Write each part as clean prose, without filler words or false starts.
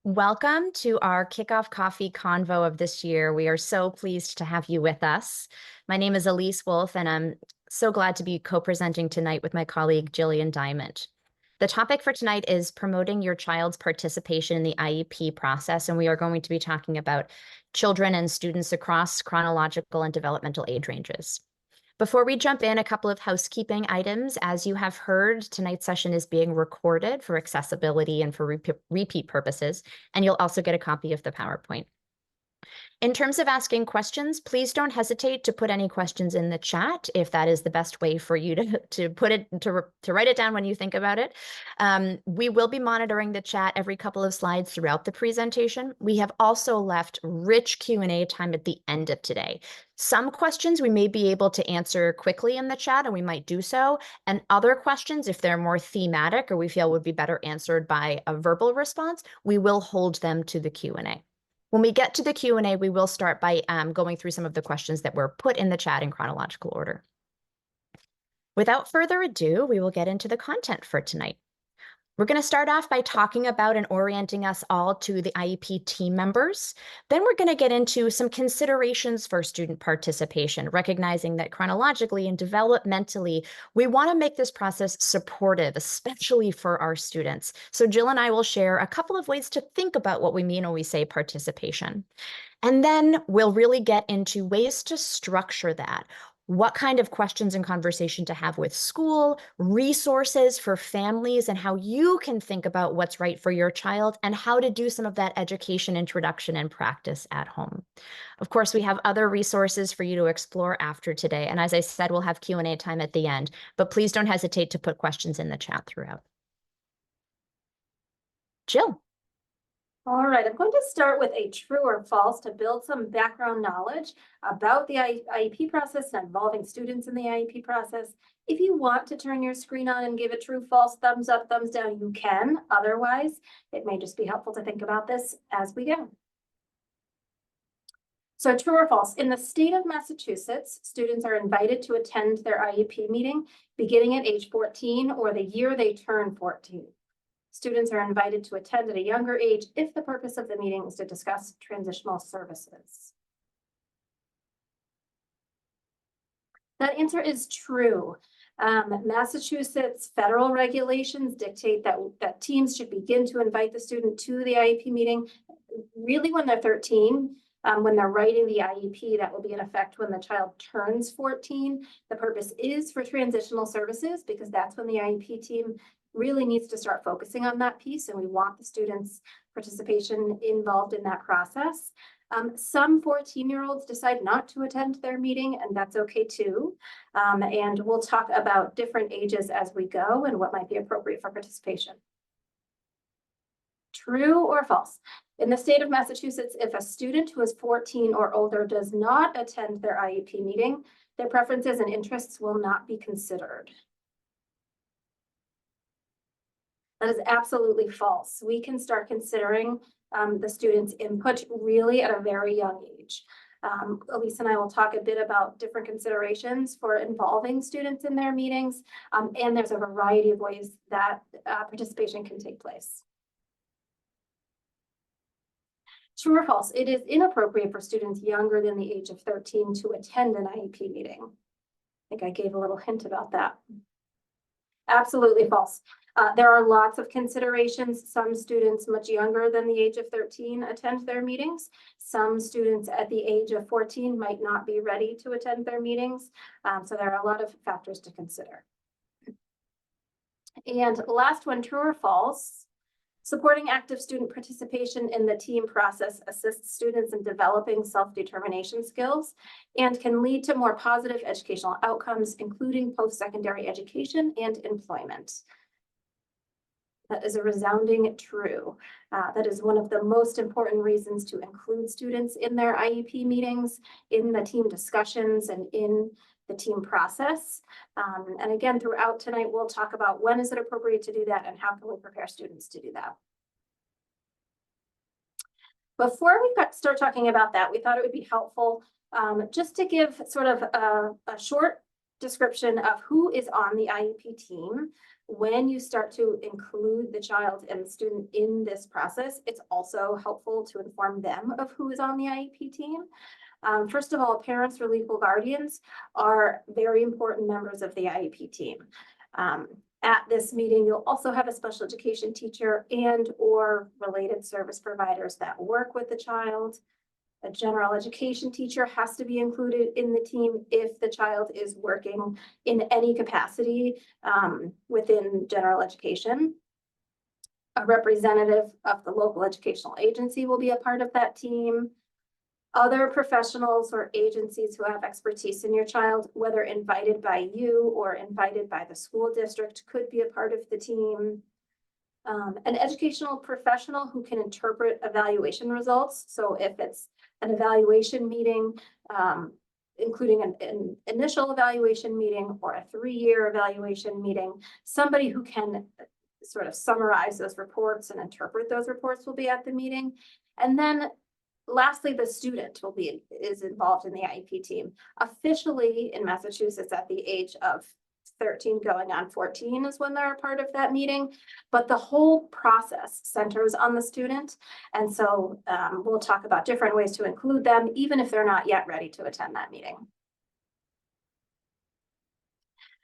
Welcome to our kickoff coffee convo of this year. We are so pleased to have you with us. My name is Elise Wulff, and I'm so glad to be co-presenting tonight with my colleague, Jillian Dyment. The topic for tonight is promoting your child's participation in the IEP process, and we are going to be talking about children and students across chronological and developmental age ranges. Before we jump in, a couple of housekeeping items. As you have heard, tonight's session is being recorded for accessibility and for repeat purposes, and you'll also get a copy of the PowerPoint. In terms of asking questions, please don't hesitate to put any questions in the chat if that is the best way for you to put it to write it down when you think about it. We will be monitoring the chat every couple of slides throughout the presentation. We have also left rich Q&A time at the end of today. Some questions we may be able to answer quickly in the chat, and we might do so. And other questions, if they're more thematic or we feel would be better answered by a verbal response, we will hold them to the Q&A. When we get to the Q&A, we will start by going through some of the questions that were put in the chat in chronological order. Without further ado, we will get into the content for tonight. We're going to start off by talking about and orienting us all to the IEP team members. Then we're going to get into some considerations for student participation, recognizing that chronologically and developmentally, we want to make this process supportive, especially for our students. So Jill and I will share a couple of ways to think about what we mean when we say participation. And then we'll really get into ways to structure that. What kind of questions and conversation to have with school, resources for families, and how you can think about what's right for your child and how to do some of that education introduction and practice at home. Of course, we have other resources for you to explore after today. And as I said, we'll have Q&A time at the end, but please don't hesitate to put questions in the chat throughout. Jill. All right, I'm going to start with a true or false to build some background knowledge about the IEP process and involving students in the IEP process. If you want to turn your screen on and give a true, false, thumbs up, thumbs down, you can. Otherwise, it may just be helpful to think about this as we go. So true or false, in the state of Massachusetts, students are invited to attend their IEP meeting beginning at age 14 or the year they turn 14. Students are invited to attend at a younger age if the purpose of the meeting is to discuss transitional services. That answer is true. Massachusetts federal regulations dictate that teams should begin to invite the student to the IEP meeting really when they're 13. When they're writing the IEP, that will be in effect when the child turns 14. The purpose is for transitional services because that's when the IEP team really needs to start focusing on that piece, and we want the students' participation involved in that process. Some 14-year-olds decide not to attend their meeting, and that's okay too. And we'll talk about different ages as we go and what might be appropriate for participation. True or false? In the state of Massachusetts, if a student who is 14 or older does not attend their IEP meeting, their preferences and interests will not be considered. That is absolutely false. We can start considering the student's input really at a very young age. Elise and I will talk a bit about different considerations for involving students in their meetings, and there's a variety of ways that participation can take place. True or false? It is inappropriate for students younger than the age of 13 to attend an IEP meeting. I think I gave a little hint about that. Absolutely false. There are lots of considerations. Some students much younger than the age of 13 attend their meetings. Some students at the age of 14 might not be ready to attend their meetings. So there are a lot of factors to consider. And last one, true or false? Supporting active student participation in the team process assists students in developing self-determination skills and can lead to more positive educational outcomes, including post-secondary education and employment. That is a resounding true. That is one of the most important reasons to include students in their IEP meetings, in the team discussions, and in the team process. And again, throughout tonight, we'll talk about when is it appropriate to do that and how can we prepare students to do that. Before we start talking about that, we thought it would be helpful just to give sort of a short description of who is on the IEP team, when you start to include the child and the student in this process, it's also helpful to inform them of who is on the IEP team. First of all, parents or legal guardians are very important members of the IEP team. At this meeting, you'll also have a special education teacher and or related service providers that work with the child. A general education teacher has to be included in the team if the child is working in any capacity within general education. A representative of the local educational agency will be a part of that team. Other professionals or agencies who have expertise in your child, whether invited by you or invited by the school district, could be a part of the team. An educational professional who can interpret evaluation results. So if it's an evaluation meeting, including an initial evaluation meeting or a 3-year evaluation meeting, somebody who can sort of summarize those reports and interpret those reports will be at the meeting. And then lastly, the student is involved in the IEP team. Officially in Massachusetts at the age of 13 going on 14 is when they're a part of that meeting, but the whole process centers on the student. And so we'll talk about different ways to include them, even if they're not yet ready to attend that meeting.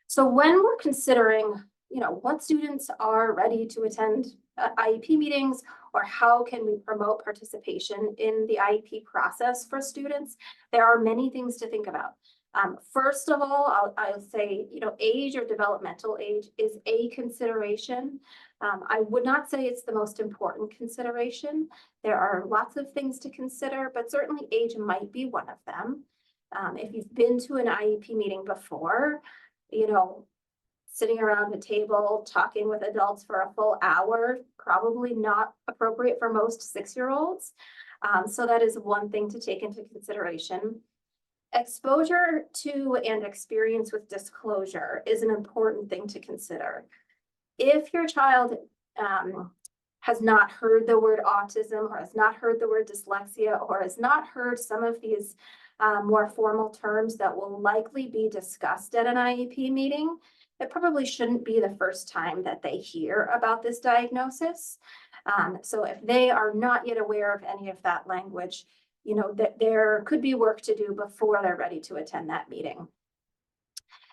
So when we're considering, what students are ready to attend IEP meetings, or how can we promote participation in the IEP process for students, there are many things to think about. First of all, I'll say, age or developmental age is a consideration. I would not say it's the most important consideration. There are lots of things to consider, but certainly age might be one of them. If you've been to an IEP meeting before, sitting around a table talking with adults for a full hour, probably not appropriate for most 6-year-olds. So that is one thing to take into consideration. Exposure to and experience with disclosure is an important thing to consider. If your child has not heard the word autism, or has not heard the word dyslexia, or has not heard some of these more formal terms that will likely be discussed at an IEP meeting, it probably shouldn't be the first time that they hear about this diagnosis. So if they are not yet aware of any of that language, that there could be work to do before they're ready to attend that meeting.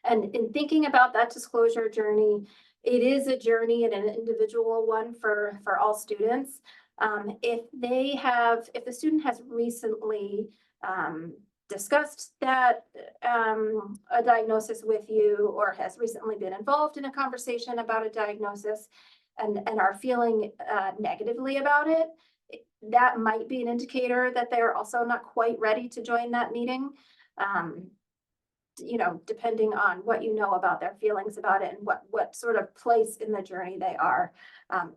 And in thinking about that disclosure journey, it is a journey and an individual one for all students. If the student has recently discussed that a diagnosis with you, or has recently been involved in a conversation about a diagnosis and are feeling negatively about it, that might be an indicator that they're also not quite ready to join that meeting. Depending on what you know about their feelings about it and what sort of place in the journey they are.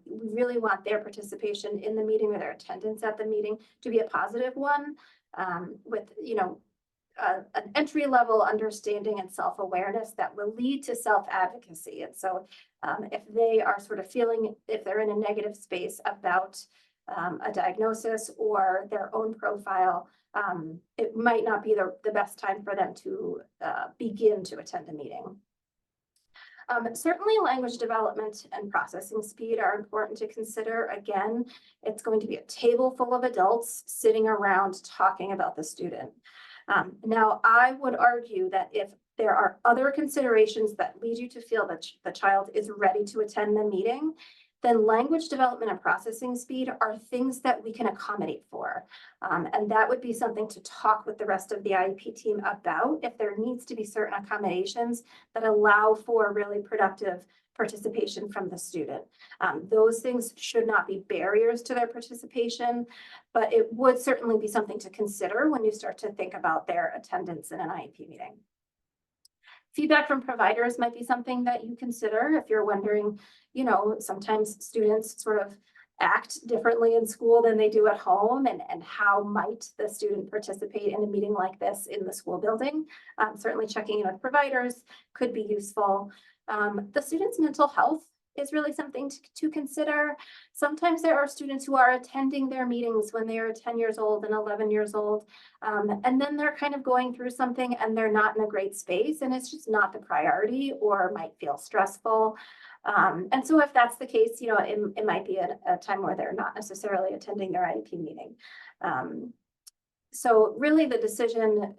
We really want their participation in the meeting, or their attendance at the meeting, to be a positive one, with an entry-level understanding and self-awareness that will lead to self-advocacy. And so if they are sort of feeling, if they're in a negative space about a diagnosis or their own profile, it might not be the best time for them to begin to attend a meeting. Certainly language development and processing speed are important to consider. Again, it's going to be a table full of adults sitting around talking about the student. Now, I would argue that if there are other considerations that lead you to feel that the child is ready to attend the meeting, then language development and processing speed are things that we can accommodate for. And that would be something to talk with the rest of the IEP team about, if there needs to be certain accommodations that allow for really productive participation from the student. Those things should not be barriers to their participation, but it would certainly be something to consider when you start to think about their attendance in an IEP meeting. Feedback from providers might be something that you consider if you're wondering, sometimes students sort of act differently in school than they do at home, and how might the student participate in a meeting like this in the school building. Certainly checking in with providers could be useful. The student's mental health is really something to consider. Sometimes there are students who are attending their meetings when they are 10 years old and 11 years old. And then they're kind of going through something and they're not in a great space and it's just not the priority or might feel stressful. And so if that's the case, you know, it might be a time where they're not necessarily attending their IEP meeting. So really the decision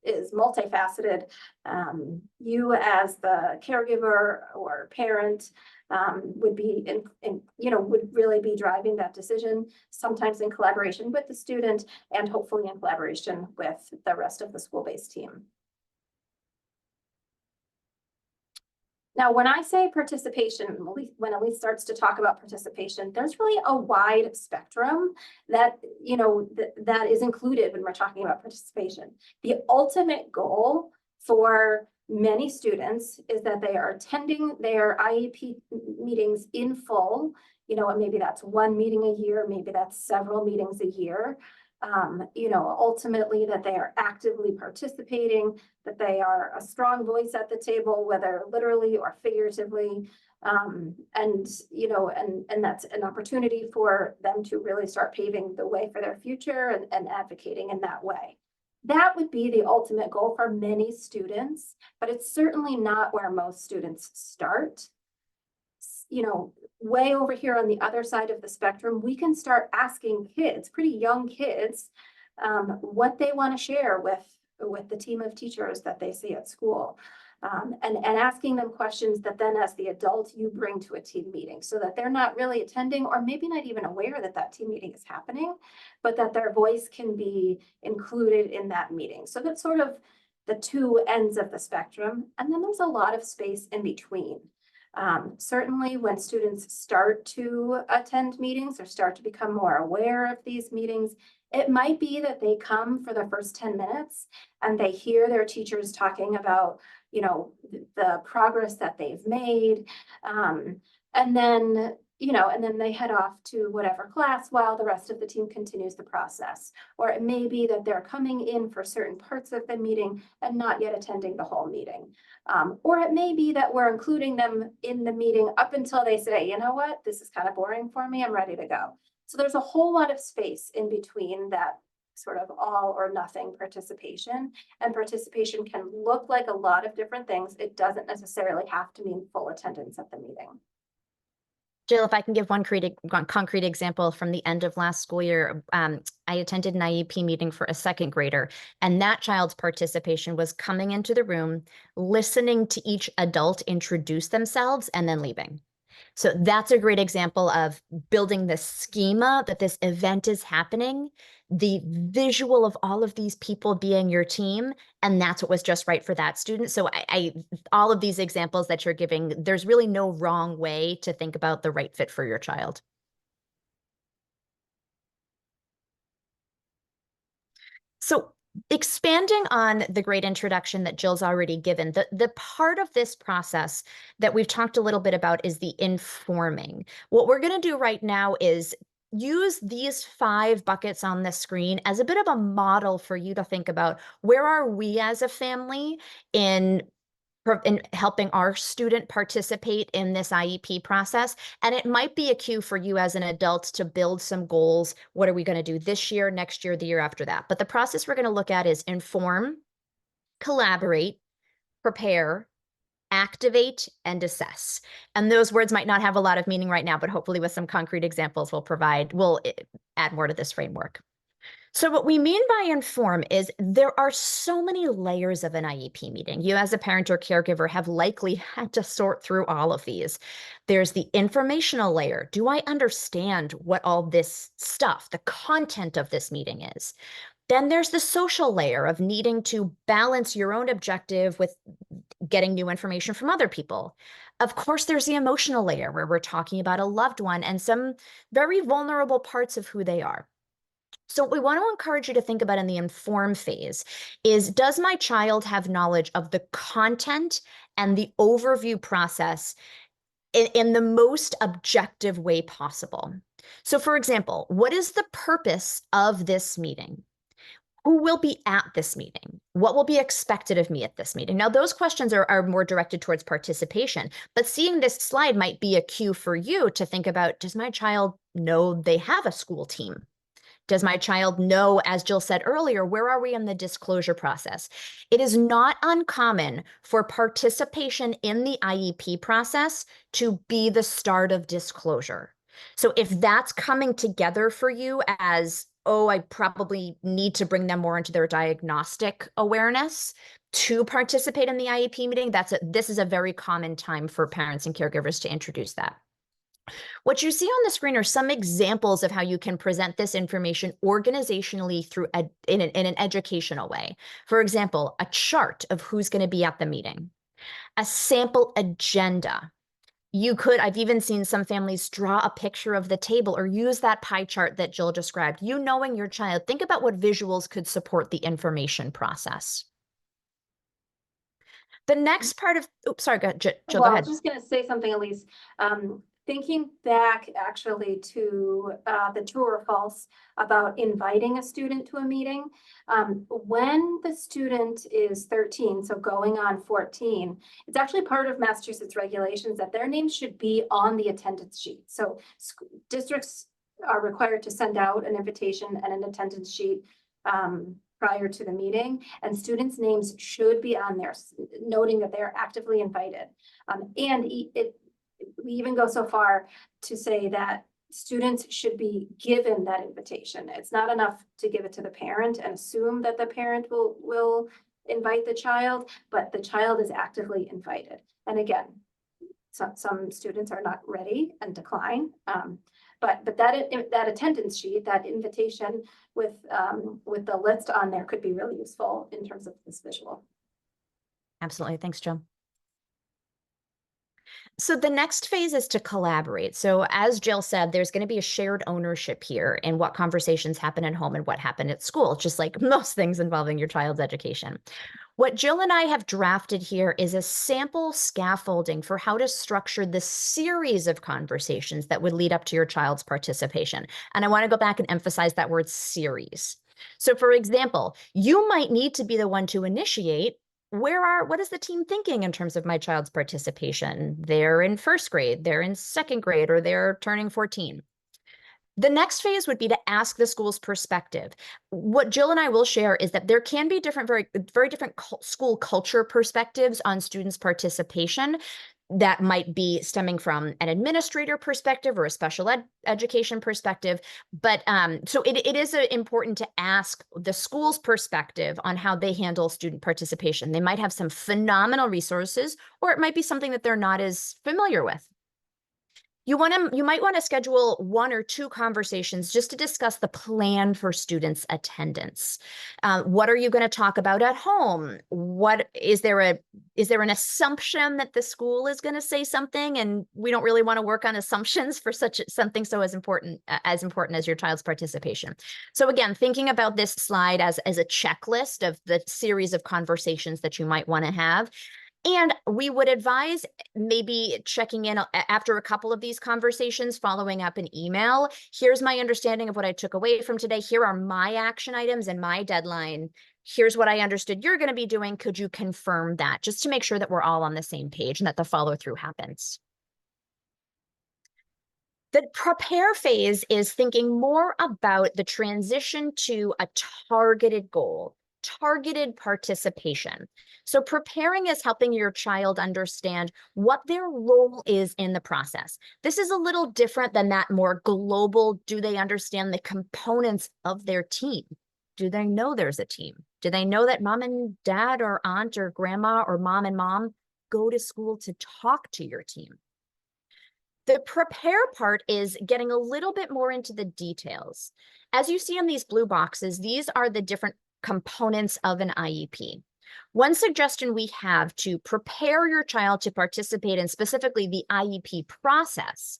is multifaceted. You as the caregiver or parent would be would really be driving that decision, sometimes in collaboration with the student and hopefully in collaboration with the rest of the school-based team. Now, when I say participation, when Elise starts to talk about participation, there's really a wide spectrum that, you know, that is included when we're talking about participation. The ultimate goal for many students is that they are attending their IEP meetings in full, you know, and maybe that's one meeting a year, maybe that's several meetings a year. You know, ultimately that they are actively participating, that they are a strong voice at the table, whether literally or figuratively. And, you know, and that's an opportunity for them to really start paving the way for their future and advocating in that way. That would be the ultimate goal for many students, but it's certainly not where most students start. You know, way over here on the other side of the spectrum, we can start asking kids, pretty young kids, what they want to share with the team of teachers that they see at school. And asking them questions that then as the adult you bring to a team meeting so that they're not really attending or maybe not even aware that that team meeting is happening, but that their voice can be included in that meeting. So that's sort of the two ends of the spectrum. And then there's a lot of space in between. Certainly when students start to attend meetings or start to become more aware of these meetings, it might be that they come for the first 10 minutes and they hear their teachers talking about, you know, the progress that they've made. And then, you know, and then they head off to whatever class while the rest of the team continues the process. Or it may be that they're coming in for certain parts of the meeting and not yet attending the whole meeting. Or it may be that we're including them in the meeting up until they say, you know what, this is kind of boring for me, I'm ready to go. So there's a whole lot of space in between that sort of all or nothing participation. And participation can look like a lot of different things. It doesn't necessarily have to mean full attendance at the meeting. Jill, if I can give one concrete example from the end of last school year, I attended an IEP meeting for a second grader, and that child's participation was coming into the room, listening to each adult introduce themselves, and then leaving. So that's a great example of building the schema that this event is happening, the visual of all of these people being your team, and that's what was just right for that student. So all of these examples that you're giving, there's really no wrong way to think about the right fit for your child. So expanding on the great introduction that Jill's already given, the part of this process that we've talked a little bit about is the informing. What we're going to do right now is use these 5 buckets on the screen as a bit of a model for you to think about where are we as a family in helping our student participate in this IEP process. And it might be a cue for you as an adult to build some goals. What are we going to do this year, next year, the year after that? But the process we're going to look at is inform, collaborate, prepare, activate, and assess. And those words might not have a lot of meaning right now, but hopefully with some concrete examples we'll add more to this framework. So what we mean by inform is there are so many layers of an IEP meeting. You as a parent or caregiver have likely had to sort through all of these. There's the informational layer. Do I understand what all this stuff, the content of this meeting is? Then there's the social layer of needing to balance your own objective with getting new information from other people. Of course, there's the emotional layer where we're talking about a loved one and some very vulnerable parts of who they are. So what we want to encourage you to think about in the inform phase is, does my child have knowledge of the content and the overview process in the most objective way possible? So for example, what is the purpose of this meeting? Who will be at this meeting? What will be expected of me at this meeting? Now, those questions are more directed towards participation, but seeing this slide might be a cue for you to think about, does my child know they have a school team? Does my child know, as Jill said earlier, where are we in the disclosure process? It is not uncommon for participation in the IEP process to be the start of disclosure. So if that's coming together for you as, oh, I probably need to bring them more into their diagnostic awareness to participate in the IEP meeting, this is a very common time for parents and caregivers to introduce that. What you see on the screen are some examples of how you can present this information organizationally in an educational way. For example, a chart of who's going to be at the meeting, a sample agenda. I've even seen some families draw a picture of the table or use that pie chart that Jill described. You knowing your child, think about what visuals could support the information process. The next part of, oops, sorry, Jill, go Well, I ahead. was just going to say something, Elise. Thinking back actually to the true or false about inviting a student to a meeting. When the student is 13, so going on 14, it's actually part of Massachusetts regulations that their names should be on the attendance sheet. So districts are required to send out an invitation and an attendance sheet prior to the meeting, and students' names should be on there, noting that they are actively invited. We even go so far to say that students should be given that invitation. It's not enough to give it to the parent and assume that the parent will invite the child, but the child is actively invited. And again, some students are not ready and decline. But that attendance sheet, that invitation with the list on there could be really useful in terms of this visual. Absolutely. Thanks, Jill. So the next phase is to collaborate. So as Jill said, there's going to be a shared ownership here in what conversations happen at home and what happened at school, just like most things involving your child's education. What Jill and I have drafted here is a sample scaffolding for how to structure the series of conversations that would lead up to your child's participation. And I want to go back and emphasize that word series. So for example, you might need to be the one to initiate what is the team thinking in terms of my child's participation? They're in first grade, they're in second grade, or they're turning 14. The next phase would be to ask the school's perspective. What Jill and I will share is that there can be very different school culture perspectives on students' participation that might be stemming from an administrator perspective or a special education perspective. But so it is important to ask the school's perspective on how they handle student participation. They might have some phenomenal resources, or it might be something that they're not as familiar with. You might want to schedule 1 or 2 conversations just to discuss the plan for students' attendance. What are you going to talk about at home? Is there an assumption that the school is going to say something, and we don't really want to work on assumptions for something so as important as your child's participation. So again, thinking about this slide as a checklist of the series of conversations that you might want to have. And we would advise maybe checking in after a couple of these conversations, following up an email. Here's my understanding of what I took away from today. Here are my action items and my deadline. Here's what I understood you're going to be doing. Could you confirm that? Just to make sure that we're all on the same page and that the follow through happens. The prepare phase is thinking more about the transition to a targeted goal, targeted participation. So preparing is helping your child understand what their role is in the process. This is a little different than that more global, do they understand the components of their team? Do they know there's a team? Do they know that mom and dad or aunt or grandma or mom and mom go to school to talk to your team? The prepare part is getting a little bit more into the details. As you see on these blue boxes, these are the different components of an IEP. One suggestion we have to prepare your child to participate in specifically the IEP process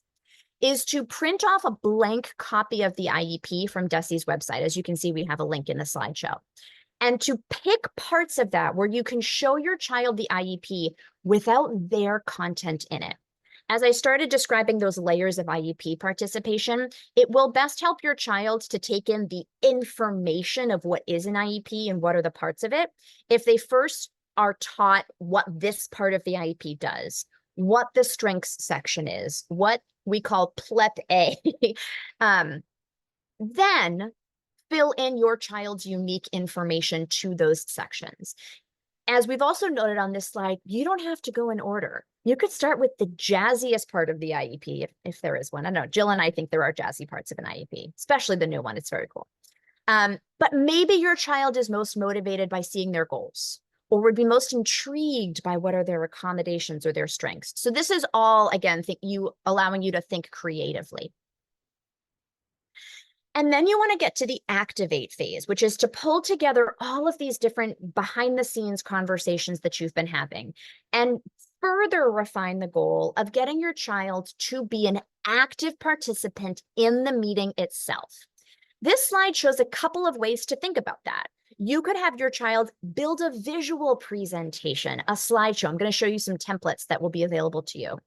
is to print off a blank copy of the IEP from DESE's website. As you can see, we have a link in the slideshow. And to pick parts of that where you can show your child the IEP without their content in it. As I started describing those layers of IEP participation, it will best help your child to take in the information of what is an IEP and what are the parts of it if they first are taught what this part of the IEP does, what the strengths section is, what we call PLEP A. Then fill in your child's unique information to those sections. As we've also noted on this slide, you don't have to go in order. You could start with the jazziest part of the IEP, if there is one. I don't know, Jill and I think there are jazzy parts of an IEP, especially the new one. It's very cool. But maybe your child is most motivated by seeing their goals, or would be most intrigued by what are their accommodations or their strengths. So this is all, again, allowing you to think creatively. And then you want to get to the activate phase, which is to pull together all of these different behind the scenes conversations that you've been having and further refine the goal of getting your child to be an active participant in the meeting itself. This slide shows a couple of ways to think about that. You could have your child build a visual presentation, a slideshow. I'm going to show you some templates that will be available to you.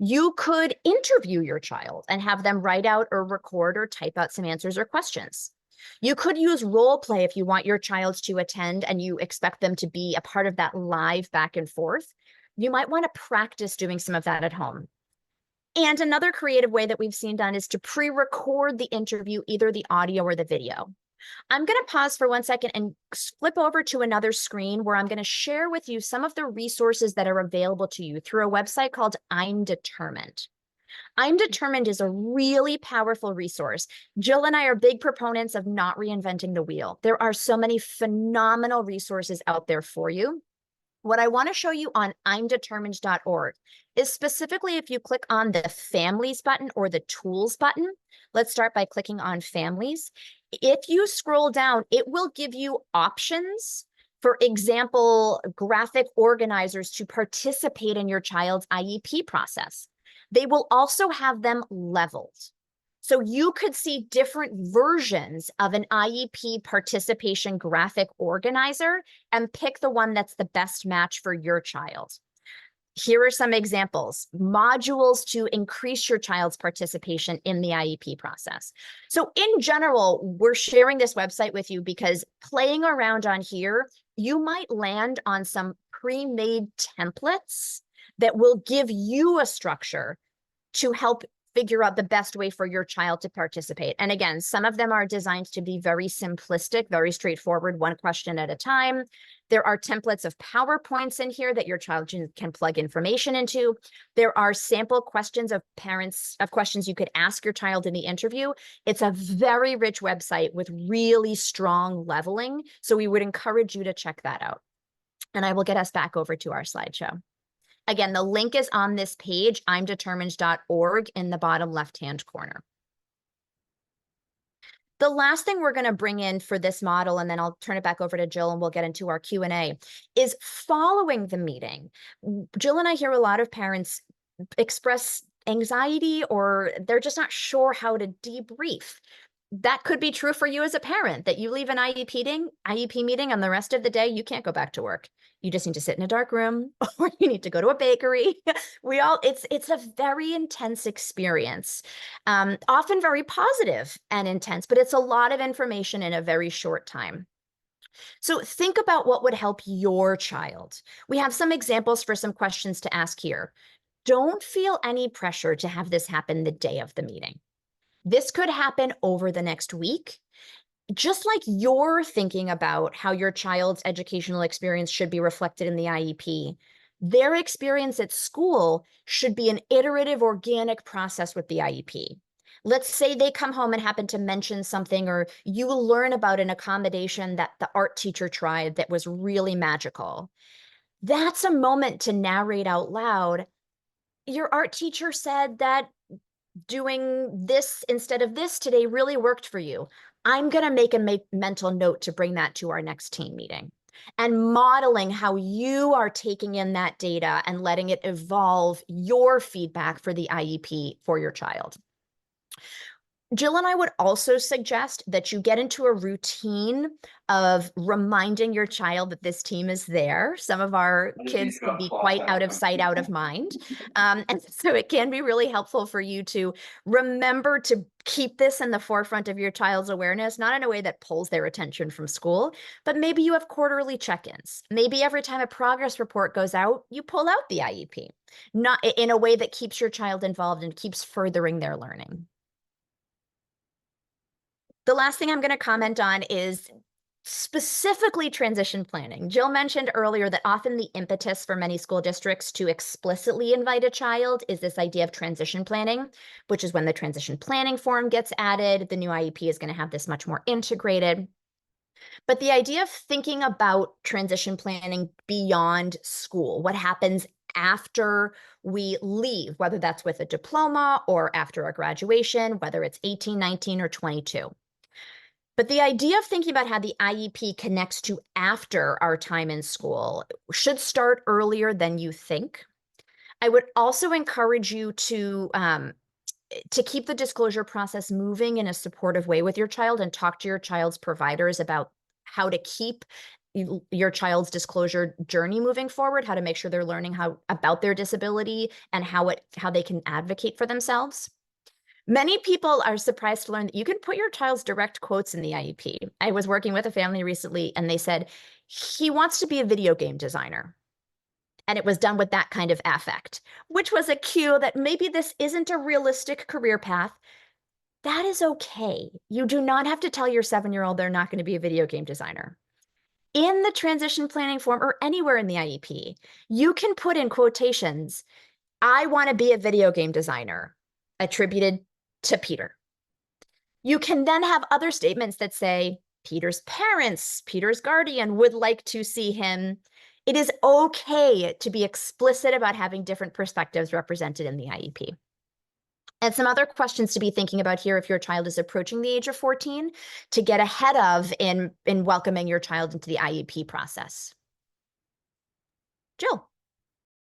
You could interview your child and have them write out or record or type out some answers or questions. You could use role play if you want your child to attend and you expect them to be a part of that live back and forth. You might want to practice doing some of that at home. And another creative way that we've seen done is to pre-record the interview, either the audio or the video. I'm going to pause for 1 second and flip over to another screen where I'm going to share with you some of the resources that are available to you through a website called I'm Determined. I'm Determined is a really powerful resource. Jill and I are big proponents of not reinventing the wheel. There are so many phenomenal resources out there for you. What I want to show you on imdetermined.org is specifically if you click on the families button or the tools button. Let's start by clicking on families. If you scroll down, it will give you options. For example, graphic organizers to participate in your child's IEP process. They will also have them leveled. So you could see different versions of an IEP participation graphic organizer and pick the one that's the best match for your child. Here are some examples, modules to increase your child's participation in the IEP process. So in general, we're sharing this website with you because playing around on here, you might land on some pre-made templates that will give you a structure to help figure out the best way for your child to participate. And again, some of them are designed to be very simplistic, very straightforward, one question at a time. There are templates of PowerPoints in here that your child can plug information into. There are sample questions of questions you could ask your child in the interview. It's a very rich website with really strong leveling. So we would encourage you to check that out. And I will get us back over to our slideshow. Again, the link is on this page, imdetermined.org, in the bottom left-hand corner. The last thing we're going to bring in for this model, and then I'll turn it back over to Jill and we'll get into our Q&A, is following the meeting. Jill and I hear a lot of parents express anxiety or they're just not sure how to debrief. That could be true for you as a parent, that you leave an IEP meeting and the rest of the day, you can't go back to work. You just need to sit in a dark room or you need to go to a bakery. It's a very intense experience, often very positive and intense, but it's a lot of information in a very short time. So think about what would help your child. We have some examples for some questions to ask here. Don't feel any pressure to have this happen the day of the meeting. This could happen over the next week. Just like you're thinking about how your child's educational experience should be reflected in the IEP, their experience at school should be an iterative, organic process with the IEP. Let's say they come home and happen to mention something, or you learn about an accommodation that the art teacher tried that was really magical. That's a moment to narrate out loud. Your art teacher said that doing this instead of this today really worked for you. I'm going to make a mental note to bring that to our next team meeting, and modeling how you are taking in that data and letting it evolve your feedback for the IEP for your child. Jill and I would also suggest that you get into a routine of reminding your child that this team is there. Some of our kids can be quite out of sight, out of mind. And so it can be really helpful for you to remember to keep this in the forefront of your child's awareness, not in a way that pulls their attention from school, but maybe you have quarterly check-ins. Maybe every time a progress report goes out, you pull out the IEP, not in a way that keeps your child involved and keeps furthering their learning. The last thing I'm going to comment on is specifically transition planning. Jill mentioned earlier that often the impetus for many school districts to explicitly invite a child is this idea of transition planning, which is when the transition planning form gets added. The new IEP is going to have this much more integrated. But the idea of thinking about transition planning beyond school, what happens after we leave, whether that's with a diploma or after a graduation, whether it's 18, 19, or 22. But the idea of thinking about how the IEP connects to after our time in school should start earlier than you think. I would also encourage you to keep the disclosure process moving in a supportive way with your child and talk to your child's providers about how to keep your child's disclosure journey moving forward, how to make sure they're learning about their disability and how they can advocate for themselves. Many people are surprised to learn that you can put your child's direct quotes in the IEP. I was working with a family recently and they said, he wants to be a video game designer. And it was done with that kind of affect, which was a cue that maybe this isn't a realistic career path. That is okay. You do not have to tell your 7-year-old they're not going to be a video game designer. In the transition planning form or anywhere in the IEP, you can put in quotations, I want to be a video game designer, attributed to Peter. You can then have other statements that say, Peter's parents, Peter's guardian would like to see him. It is okay to be explicit about having different perspectives represented in the IEP. And some other questions to be thinking about here if your child is approaching the age of 14 to get ahead of in welcoming your child into the IEP process. Jill.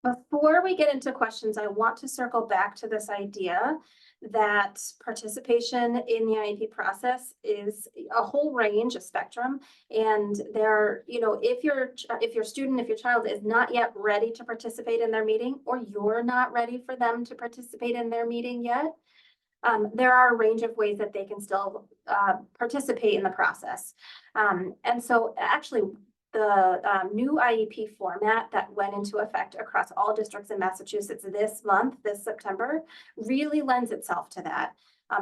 Before we get into questions, I want to circle back to this idea that participation in the IEP process is a whole range, a spectrum. And there, if your child is not yet ready to participate in their meeting, or you're not ready for them to participate in their meeting yet, there are a range of ways that they can still participate in the process. And so actually, the new IEP format that went into effect across all districts in Massachusetts this September, really lends itself to that.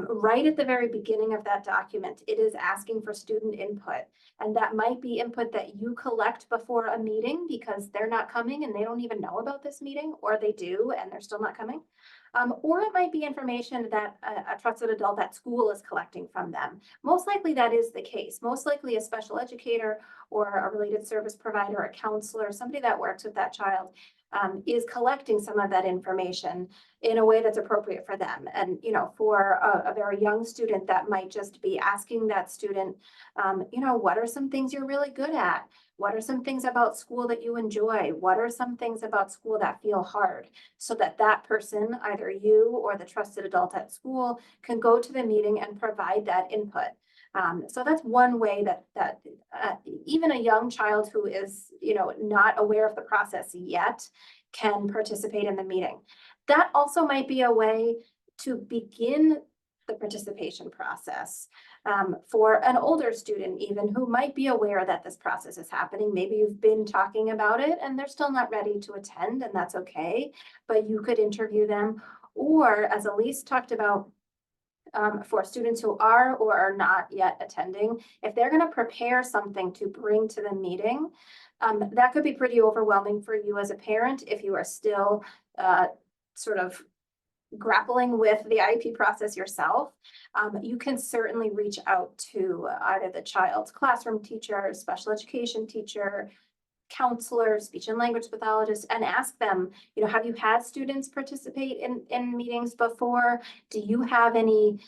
Right at the very beginning of that document, it is asking for student input. And that might be input that you collect before a meeting because they're not coming and they don't even know about this meeting, or they do and they're still not coming. Or it might be information that a trusted adult at school is collecting from them. Most likely that is the case. Most likely a special educator or a related service provider, a counselor, somebody that works with that child is collecting some of that information in a way that's appropriate for them. And, for a very young student, that might just be asking that student, what are some things you're really good at? What are some things about school that you enjoy? What are some things about school that feel hard? So that person, either you or the trusted adult at school, can go to the meeting and provide that input. So that's one way that even a young child who is, not aware of the process yet can participate in the meeting. That also might be a way to begin the participation process for an older student, even who might be aware that this process is happening. Maybe you've been talking about it and they're still not ready to attend, and that's okay, but you could interview them. Or, as Elise talked about, for students who are or are not yet attending, if they're going to prepare something to bring to the meeting, that could be pretty overwhelming for you as a parent if you are still sort of grappling with the IEP process yourself. You can certainly reach out to either the child's classroom teacher, special education teacher, counselor, speech and language pathologist, and ask them, have you had students participate in meetings before? Do you have any,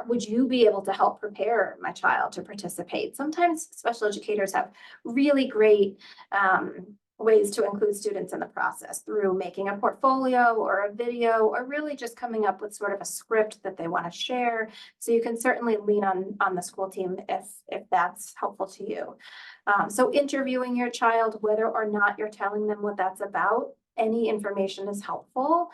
would you be able to help prepare my child to participate? Sometimes special educators have really great ways to include students in the process through making a portfolio or a video, or really just coming up with sort of a script that they want to share. So you can certainly lean on the school team if that's helpful to you. So interviewing your child, whether or not you're telling them what that's about, any information is helpful.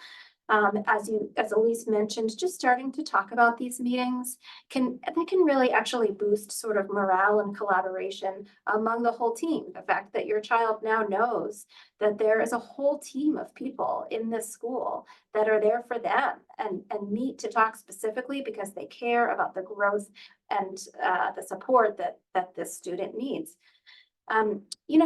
As Elise mentioned, just starting to talk about these meetings can really actually boost sort of morale and collaboration among the whole team. The fact that your child now knows that there is a whole team of people in this school that are there for them and meet to talk specifically because they care about the growth and the support that this student needs.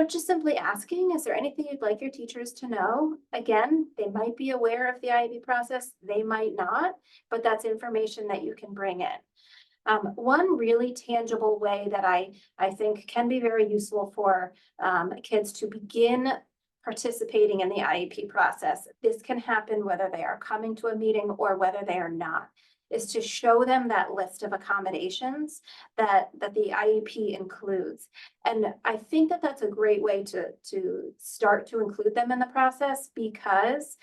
Just simply asking, is there anything you'd like your teachers to know? Again, they might be aware of the IEP process, they might not, but that's information that you can bring in. One really tangible way that I think can be very useful for kids to begin participating in the IEP process, this can happen whether they are coming to a meeting or whether they are not, is to show them that list of accommodations that the IEP includes. And I think that that's a great way to start to include them in the process, because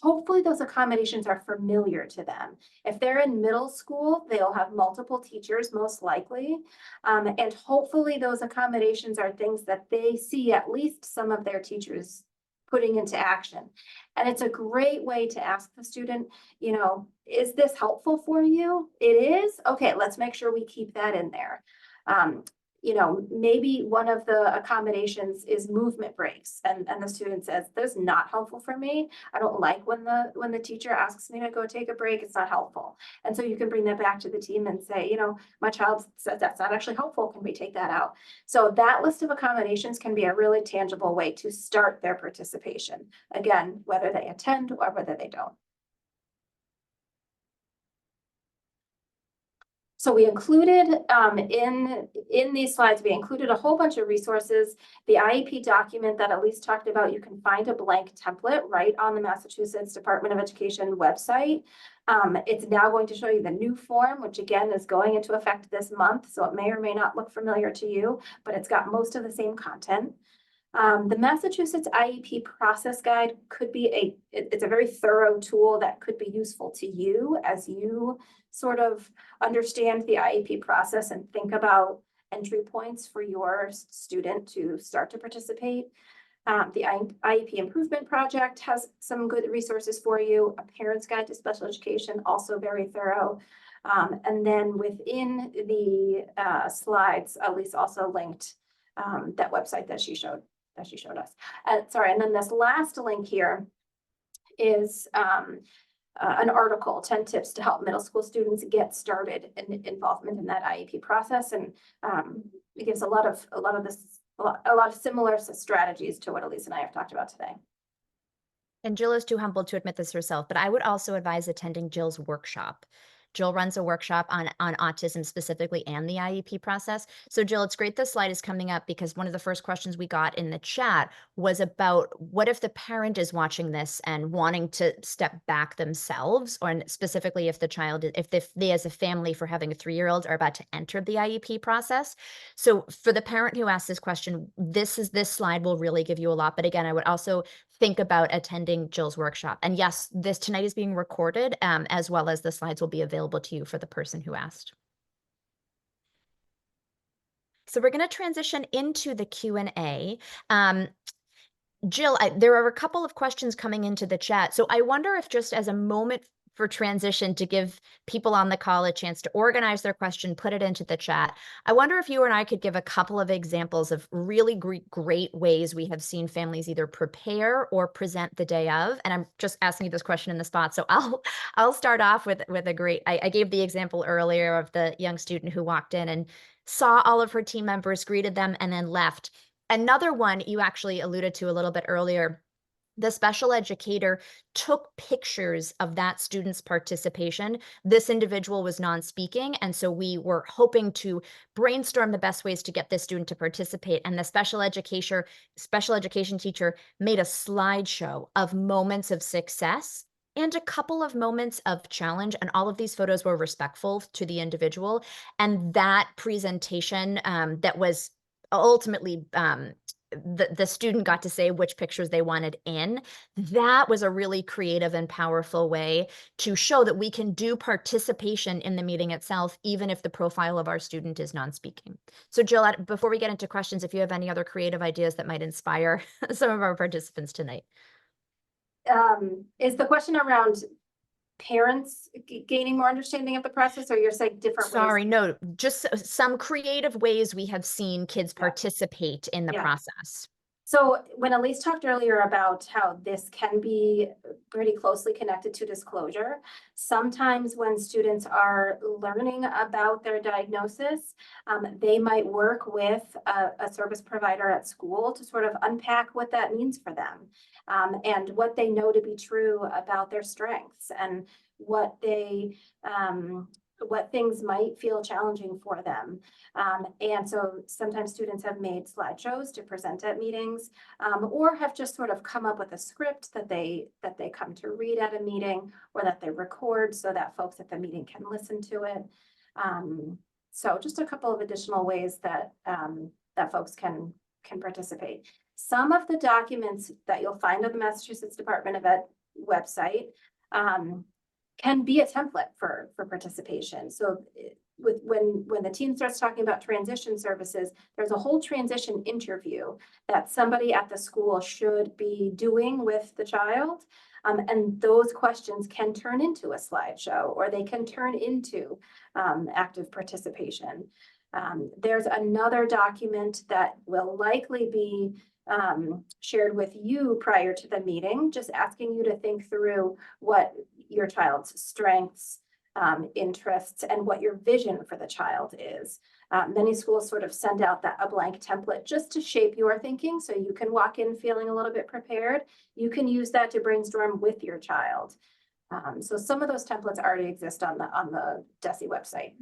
hopefully those accommodations are familiar to them. If they're in middle school, they'll have multiple teachers most likely. And hopefully those accommodations are things that they see at least some of their teachers putting into action. And it's a great way to ask the student, is this helpful for you? It is? Okay, let's make sure we keep that in there. Maybe one of the accommodations is movement breaks, and the student says, "That's not helpful for me. I don't like when the teacher asks me to go take a break. It's not helpful." And so you can bring that back to the team and say, my child says that's not actually helpful. Can we take that out? So that list of accommodations can be a really tangible way to start their participation. Again, whether they attend or whether they don't. So we included in these slides, we included a whole bunch of resources. The IEP document that Elise talked about, you can find a blank template right on the Massachusetts Department of Education website. It's now going to show you the new form, which again is going into effect this month. So it may or may not look familiar to you, but it's got most of the same content. The Massachusetts IEP process guide could be it's a very thorough tool that could be useful to you as you sort of understand the IEP process and think about entry points for your student to start to participate. The IEP Improvement Project has some good resources for you. A Parent's Guide to Special Education, also very thorough. And then within the slides, Elise also linked that website that she showed us. And then this last link here is an article, 10 tips to help middle school students get started in involvement in that IEP process. And it gives a lot of similar strategies to what Elise and I have talked about today. And Jill is too humble to admit this herself, but I would also advise attending Jill's workshop. Jill runs a workshop on autism specifically and the IEP process. So Jill, it's great this slide is coming up, because one of the first questions we got in the chat was about what if the parent is watching this and wanting to step back themselves, or specifically if the child, if they as a family for having a 3-year-old are about to enter the IEP process. So for the parent who asked this question, this slide will really give you a lot. But again, I would also think about attending Jill's workshop. And yes, this tonight is being recorded, as well as the slides will be available to you for the person who asked. So we're going to transition into the Q&A. Jill, there are a couple of questions coming into the chat. So I wonder if, just as a moment for transition, to give people on the call a chance to organize their question, put it into the chat, I wonder if you and I could give a couple of examples of really great ways we have seen families either prepare or present the day of. And I'm just asking you this question in the spot. So I'll start off with a great, I gave the example earlier of the young student who walked in and saw all of her team members, greeted them, and then left. Another one you actually alluded to a little bit earlier, the special educator took pictures of that student's participation. This individual was non-speaking, and so we were hoping to brainstorm the best ways to get this student to participate. And the special education teacher made a slideshow of moments of success and a couple of moments of challenge, and all of these photos were respectful to the individual. And that presentation that was ultimately the student got to say which pictures they wanted in. That was a really creative and powerful way to show that we can do participation in the meeting itself, even if the profile of our student is non-speaking. So Jill, before we get into questions, if you have any other creative ideas that might inspire some of our participants tonight. Is the question around parents gaining more understanding of the process, or you're saying different ways? Sorry, no, just some creative ways we have seen kids participate in the process. So when Elise talked earlier about how this can be pretty closely connected to disclosure, sometimes when students are learning about their diagnosis, they might work with a service provider at school to sort of unpack what that means for them, and what they know to be true about their strengths, and what they what things might feel challenging for them. And so sometimes students have made slideshows to present at meetings, or have just sort of come up with a script that they come to read at a meeting, or that they record so that folks at the meeting can listen to it. So just a couple of additional ways that that folks can participate. Some of the documents that you'll find on the Massachusetts Department of Ed website can be a template for participation. So when the team starts talking about transition services, there's a whole transition interview that somebody at the school should be doing with the child. And those questions can turn into a slideshow, or they can turn into active participation. There's another document that will likely be shared with you prior to the meeting, just asking you to think through what your child's strengths, interests, and what your vision for the child is. Many schools sort of send out a blank template just to shape your thinking, so you can walk in feeling a little bit prepared. You can use that to brainstorm with your child. So some of those templates already exist on the DESE website.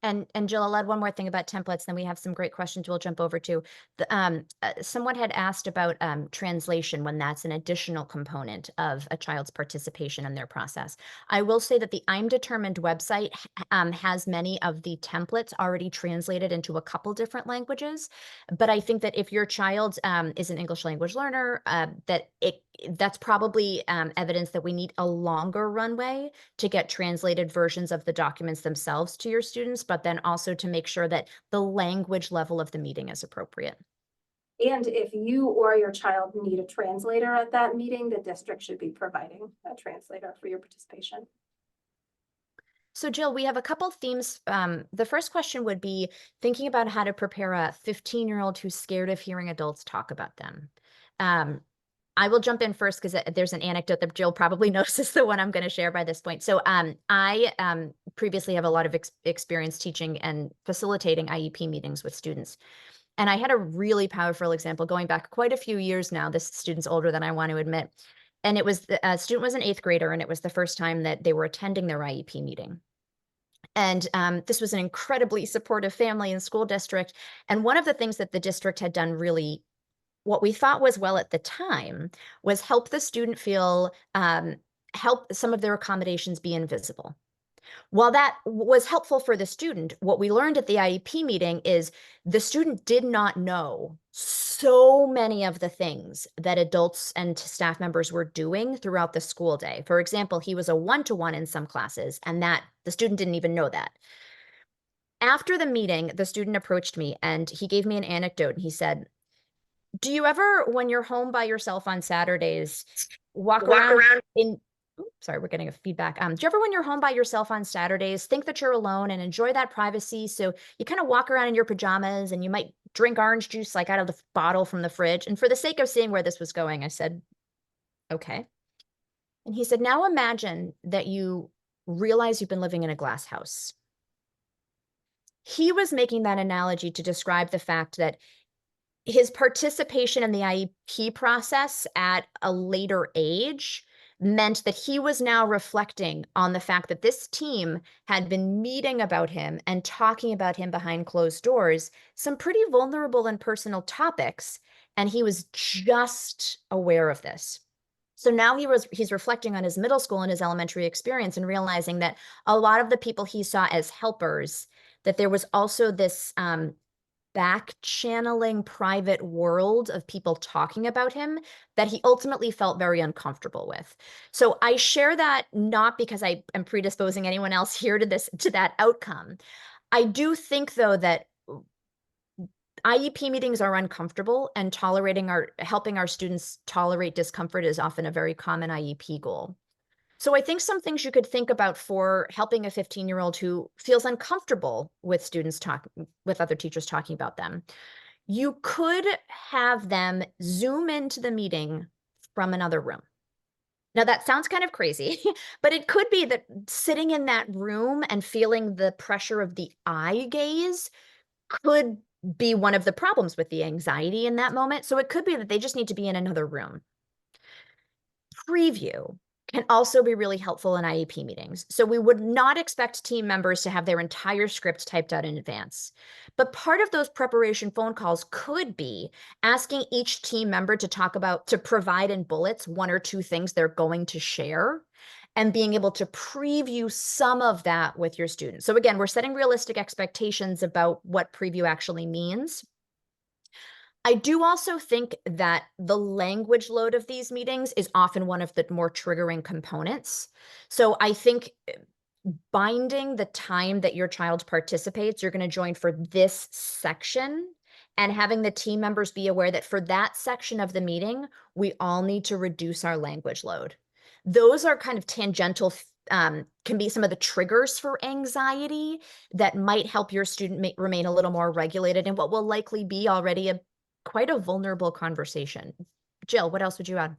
And Jill, I'll add one more thing about templates, then we have some great questions we'll jump over to. Someone had asked about translation when that's an additional component of a child's participation in their process. I will say that the I'm Determined website has many of the templates already translated into a couple different languages. But I think that if your child is an English language learner, that's probably evidence that we need a longer runway to get translated versions of the documents themselves to your students, but then also to make sure that the language level of the meeting is appropriate. And if you or your child need a translator at that meeting, the district should be providing a translator for your participation. So Jill, we have a couple themes. The first question would be thinking about how to prepare a 15-year-old who's scared of hearing adults talk about them. I will jump in first because there's an anecdote that Jill probably knows is the one I'm going to share by this point. So I previously have a lot of experience teaching and facilitating IEP meetings with students. And I had a really powerful example going back quite a few years now. This student's older than I want to admit. And it was, a student was an 8th grader, and it was the first time that they were attending their IEP meeting. And this was an incredibly supportive family and school district. And one of the things that the district had done really, what we thought was well at the time, was help the student feel, help some of their accommodations be invisible. While that was helpful for the student, what we learned at the IEP meeting is the student did not know so many of the things that adults and staff members were doing throughout the school day. For example, he was a one-to-one in some classes, and that the student didn't even know that. After the meeting, the student approached me and he gave me an anecdote, and he said, "Do you ever, when you're home by yourself on Saturdays, walk around in..." Sorry, we're getting a feedback. Do you ever, when you're home by yourself on Saturdays, think that you're alone and enjoy that privacy? So you kind of walk around in your pajamas, and you might drink orange juice like out of the bottle from the fridge. And for the sake of seeing where this was going, I said, okay. And he said, now imagine that you realize you've been living in a glass house. He was making that analogy to describe the fact that his participation in the IEP process at a later age meant that he was now reflecting on the fact that this team had been meeting about him and talking about him behind closed doors, some pretty vulnerable and personal topics, and he was just aware of this. So now he's reflecting on his middle school and his elementary experience and realizing that a lot of the people he saw as helpers, that there was also this back channeling private world of people talking about him that he ultimately felt very uncomfortable with. So I share that not because I am predisposing anyone else here to that outcome. I do think, though, that IEP meetings are uncomfortable, and helping our students tolerate discomfort is often a very common IEP goal. So I think some things you could think about for helping a 15-year-old who feels uncomfortable with with other teachers talking about them. You could have them Zoom into the meeting from another room. Now that sounds kind of crazy, but it could be that sitting in that room and feeling the pressure of the eye gaze could be one of the problems with the anxiety in that moment. So it could be that they just need to be in another room. Preview can also be really helpful in IEP meetings. So we would not expect team members to have their entire script typed out in advance. But part of those preparation phone calls could be asking each team member to provide in bullets 1 or 2 things they're going to share, and being able to preview some of that with your students. So again, we're setting realistic expectations about what preview actually means. I do also think that the language load of these meetings is often one of the more triggering components. So I think binding the time that your child participates, you're going to join for this section, and having the team members be aware that for that section of the meeting, we all need to reduce our language load. Those are kind of tangential, can be some of the triggers for anxiety that might help your student remain a little more regulated in what will likely be already quite a vulnerable conversation. Jill, what else would you add?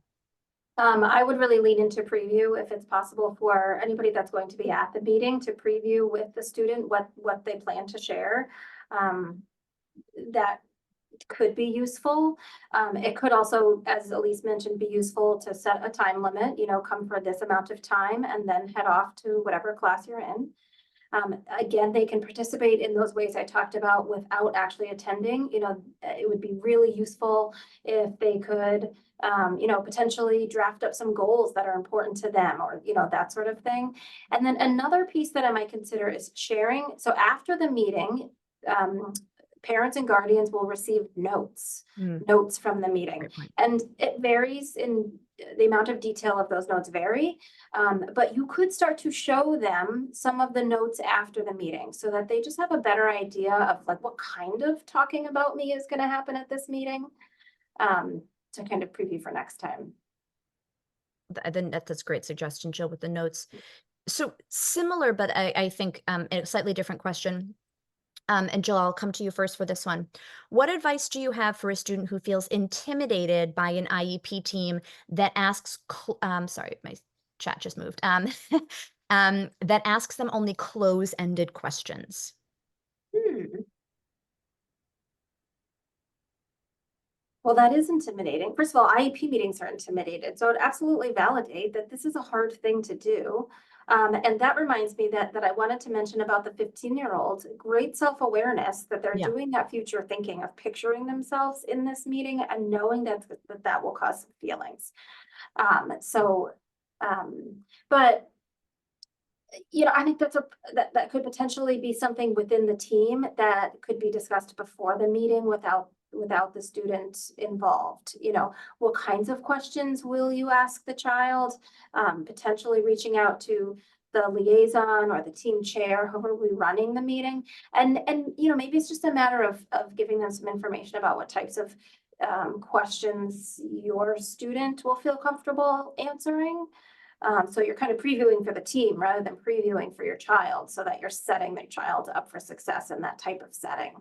I would really lean into preview if it's possible for anybody that's going to be at the meeting to preview with the student what they plan to share. That could be useful. It could also, as Elise mentioned, be useful to set a time limit, come for this amount of time and then head off to whatever class you're in. Again, they can participate in those ways I talked about without actually attending. It would be really useful if they could, potentially draft up some goals that are important to them, or, that sort of thing. And then another piece that I might consider is sharing. So after the meeting, parents and guardians will receive notes from the meeting. And it varies in the amount of detail of those notes vary. But you could start to show them some of the notes after the meeting so that they just have a better idea of like what kind of talking about me is going to happen at this meeting, to kind of preview for next time. Then that's a great suggestion, Jill, with the notes. So similar, but I think a slightly different question. And Jill, I'll come to you first for this one. What advice do you have for a student who feels intimidated by an IEP team that asks, sorry, my chat just moved, that asks them only close-ended questions? Well, that is intimidating. First of all, IEP meetings are intimidated, so I'd absolutely validate that this is a hard thing to do. And that reminds me that I wanted to mention about the 15-year-old, great self-awareness that they're doing that future thinking of picturing themselves in this meeting and knowing that will cause some feelings. But I think that could potentially be something within the team that could be discussed before the meeting without the student involved. What kinds of questions will you ask the child? Potentially reaching out to the liaison or the team chair, whoever will be running the meeting. And maybe it's just a matter of giving them some information about what types of questions your student will feel comfortable answering. So you're kind of previewing for the team rather than previewing for your child, so that you're setting the child up for success in that type of setting.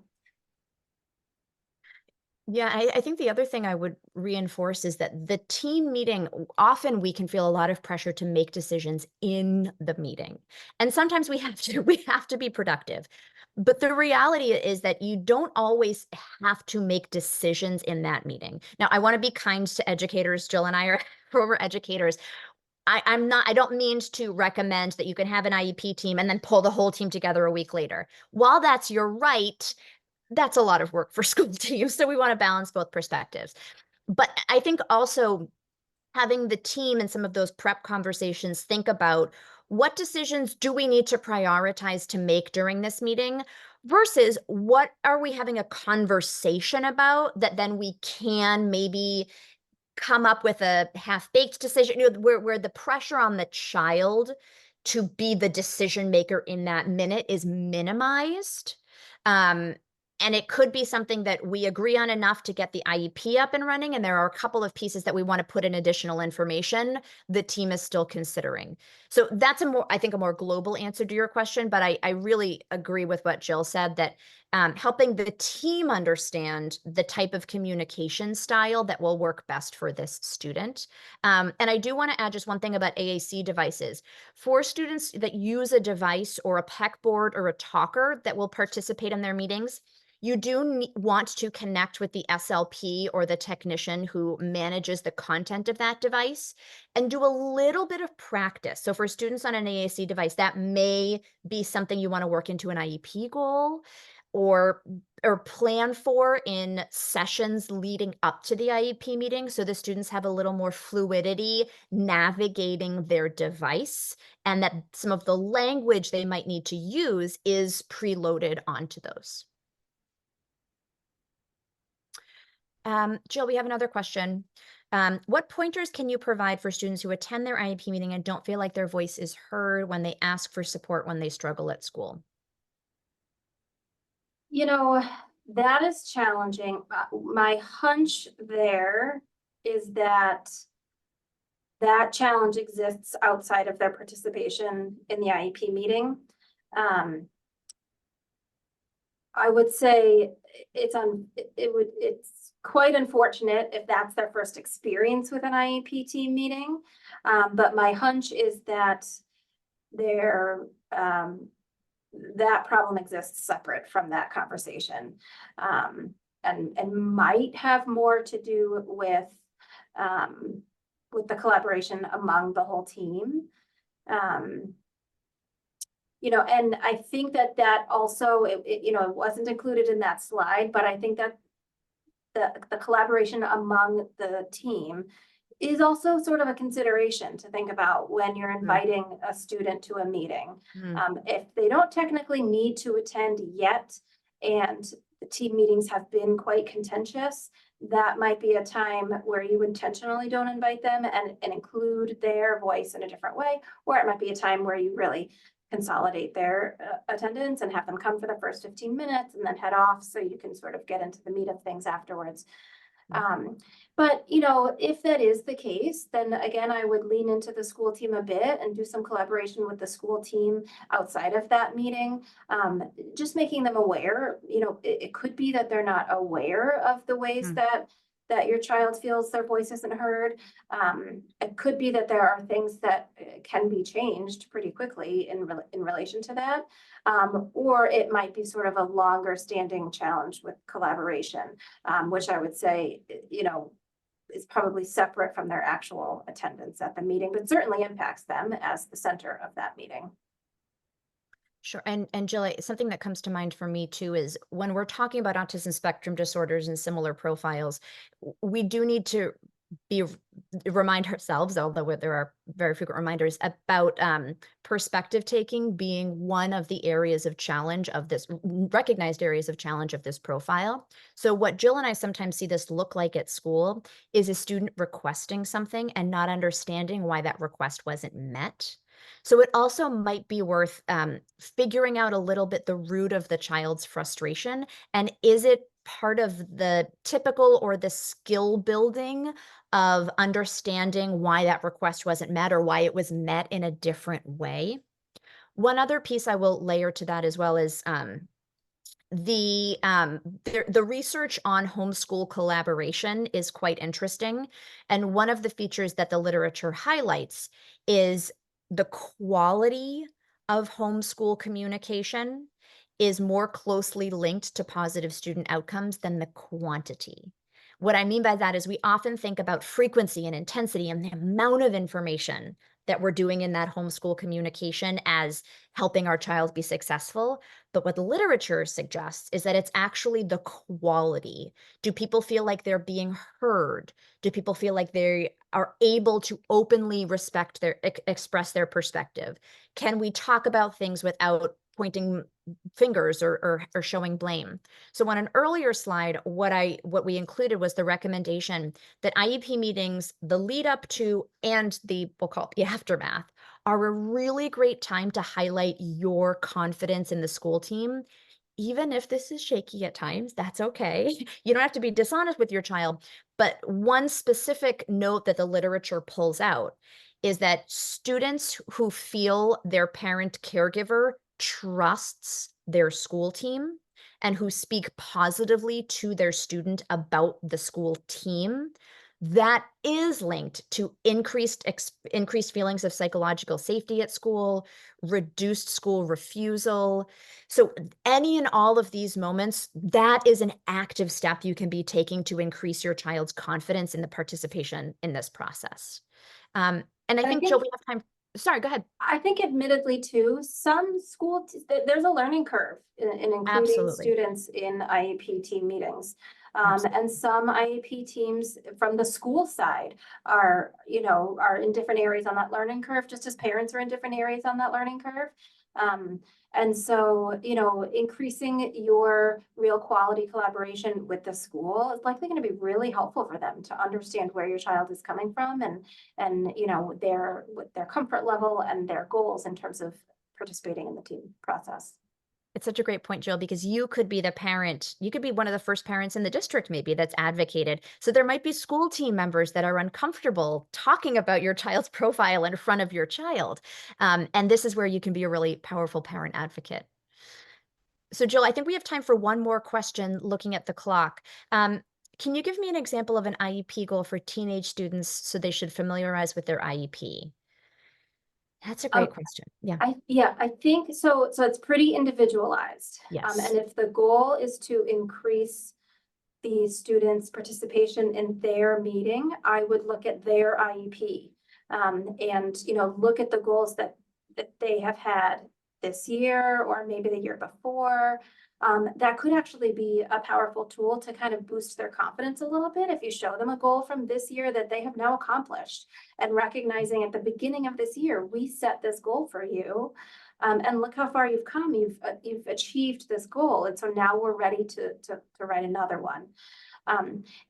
Yeah, I think the other thing I would reinforce is that the team meeting, often we can feel a lot of pressure to make decisions in the meeting. And sometimes we have to be productive. But the reality is that you don't always have to make decisions in that meeting. Now, I want to be kind to educators. Jill and I are former educators. I don't mean to recommend that you can have an IEP team and then pull the whole team together a week later. While that's your right, that's a lot of work for school teams. So we want to balance both perspectives. But I think also having the team and some of those prep conversations think about what decisions do we need to prioritize to make during this meeting versus what are we having a conversation about that then we can maybe come up with a half-baked decision, where the pressure on the child to be the decision maker in that minute is minimized. Um, and it could be something that we agree on enough to get the IEP up and running, and there are a couple of pieces that we want to put in additional information the team is still considering. So that's I think, a more global answer to your question, but I really agree with what Jill said, that helping the team understand the type of communication style that will work best for this student. And I do want to add just one thing about AAC devices. For students that use a device or a PEC board or a talker that will participate in their meetings, you do want to connect with the SLP or the technician who manages the content of that device and do a little bit of practice. So for students on an AAC device, that may be something you want to work into an IEP goal or plan for in sessions leading up to the IEP meeting, so the students have a little more fluidity navigating their device, and that some of the language they might need to use is preloaded onto those. Jill, we have another question. What pointers can you provide for students who attend their IEP meeting and don't feel like their voice is heard when they ask for support when they struggle at school? That is challenging. My hunch there is that challenge exists outside of their participation in the IEP meeting. I would say it's quite unfortunate if that's their first experience with an IEP team meeting. But my hunch is that that problem exists separate from that conversation, and might have more to do with the collaboration among the whole team. And I think that also, it wasn't included in that slide, but I think that the collaboration among the team is also sort of a consideration to think about when you're inviting a student to a meeting. If they don't technically need to attend yet, and the team meetings have been quite contentious, that might be a time where you intentionally don't invite them and include their voice in a different way, or it might be a time where you really consolidate their attendance and have them come for the first 15 minutes and then head off so you can sort of get into the meat of things afterwards. But if that is the case, then again, I would lean into the school team a bit and do some collaboration with the school team outside of that meeting. Just making them aware, it could be that they're not aware of the ways that your child feels their voice isn't heard. It could be that there are things that can be changed pretty quickly in relation to that. Or it might be sort of a longer standing challenge with collaboration, which I would say, is probably separate from their actual attendance at the meeting, but certainly impacts them as the center of that meeting. Sure. And Jill, something that comes to mind for me too is when we're talking about autism spectrum disorders and similar profiles, we do need to remind ourselves, although there are very frequent reminders, about perspective taking being one of the areas of challenge of this, recognized areas of challenge of this profile. So what Jill and I sometimes see this look like at school is a student requesting something and not understanding why that request wasn't met. So it also might be worth figuring out a little bit the root of the child's frustration, and is it part of the typical or the skill building of understanding why that request wasn't met or why it was met in a different way. One other piece I will layer to that as well is the research on homeschool collaboration is quite interesting. And one of the features that the literature highlights is the quality of homeschool communication is more closely linked to positive student outcomes than the quantity. What I mean by that is we often think about frequency and intensity and the amount of information that we're doing in that homeschool communication as helping our child be successful. But what the literature suggests is that it's actually the quality. Do people feel like they're being heard? Do people feel like they are able to openly express their perspective? Can we talk about things without pointing fingers or showing blame? So on an earlier slide, what we included was the recommendation that IEP meetings, the lead up to and we'll call it the aftermath, are a really great time to highlight your confidence in the school team. Even if this is shaky at times, that's okay. You don't have to be dishonest with your child. But one specific note that the literature pulls out is that students who feel their parent caregiver trusts their school team and who speak positively to their student about the school team, that is linked to increased feelings of psychological safety at school, reduced school refusal. So any and all of these moments, that is an active step you can be taking to increase your child's confidence in the participation in this process. And I think, Jill, we have time. Sorry, go ahead. I think admittedly too, some there's a learning curve in including Absolutely. students in IEP team meetings. And some IEP teams from the school side are in different areas on that learning curve, just as parents are in different areas on that learning curve. And so, increasing your real quality collaboration with the school is likely going to be really helpful for them to understand where your child is coming from and their comfort level and their goals in terms of participating in the team process. It's such a great point, Jill, because you could be the parent, you could be one of the first parents in the district maybe that's advocated. So there might be school team members that are uncomfortable talking about your child's profile in front of your child. And this is where you can be a really powerful parent advocate. So Jill, I think we have time for one more question looking at the clock. Can you give me an example of an IEP goal for teenage students so they should familiarize with their IEP? That's a great question. Yeah. I think so. So it's pretty individualized. Yes. And if the goal is to increase the students' participation in their meeting, I would look at their IEP. And look at the goals that they have had this year or maybe the year before. That could actually be a powerful tool to kind of boost their confidence a little bit if you show them a goal from this year that they have now accomplished, and recognizing at the beginning of this year, we set this goal for you. And look how far you've come. You've achieved this goal. And so now we're ready to write another one.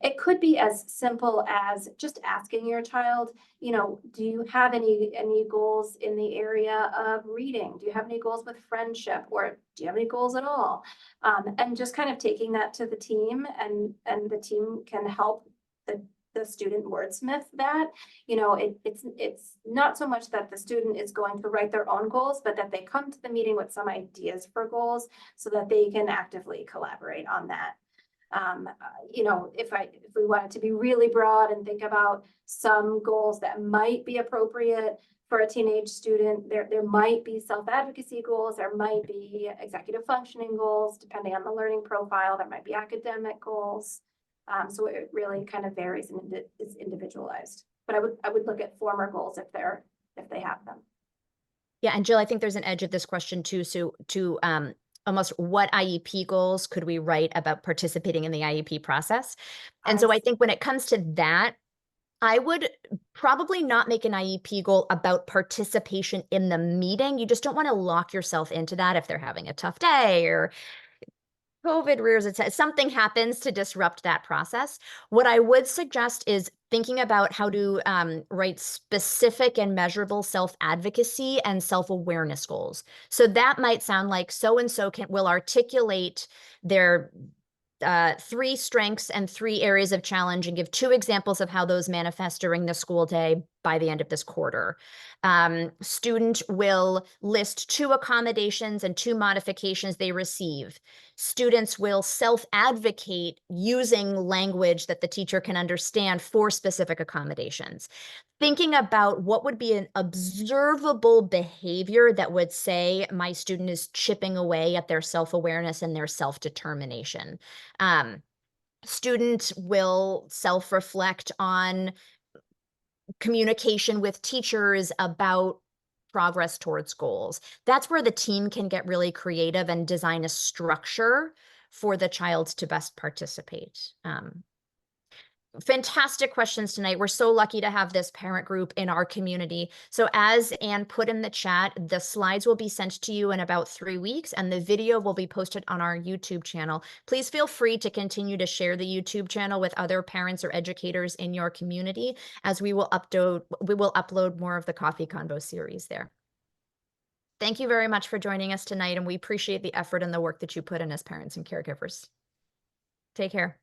It could be as simple as just asking your child, do you have any goals in the area of reading? Do you have any goals with friendship, or do you have any goals at all? And just kind of taking that to the team, and the team can help the student wordsmith that. It's not so much that the student is going to write their own goals, but that they come to the meeting with some ideas for goals so that they can actively collaborate on that. If we wanted to be really broad and think about some goals that might be appropriate for a teenage student, there might be self-advocacy goals, there might be executive functioning goals, depending on the learning profile, there might be academic goals. So it really kind of varies and is individualized. But I would look at former goals if they have them. Yeah, and Jill, I think there's an edge of this question too. So to almost what IEP goals could we write about participating in the IEP process? And so I think when it comes to that, I would probably not make an IEP goal about participation in the meeting. You just don't want to lock yourself into that if they're having a tough day or COVID rears its head, something happens to disrupt that process. What I would suggest is thinking about how to write specific and measurable self-advocacy and self-awareness goals. So that might sound like so-and-so will articulate their 3 strengths and 3 areas of challenge and give 2 examples of how those manifest during the school day by the end of this quarter. Student will list 2 accommodations and 2 modifications they receive. Students will self-advocate using language that the teacher can understand for specific accommodations. Thinking about what would be an observable behavior that would say my student is chipping away at their self-awareness and their self-determination. Students will self-reflect on communication with teachers about progress towards goals. That's where the team can get really creative and design a structure for the child to best participate. fantastic questions tonight. We're so lucky to have this parent group in our community. So as Anne put in the chat, the slides will be sent to you in about 3 weeks, and the video will be posted on our YouTube channel. Please feel free to continue to share the YouTube channel with other parents or educators in your community, as we will upload more of the Coffee Convo series there. Thank you very much for joining us tonight, and we appreciate the effort and the work that you put in as parents and caregivers. Take care.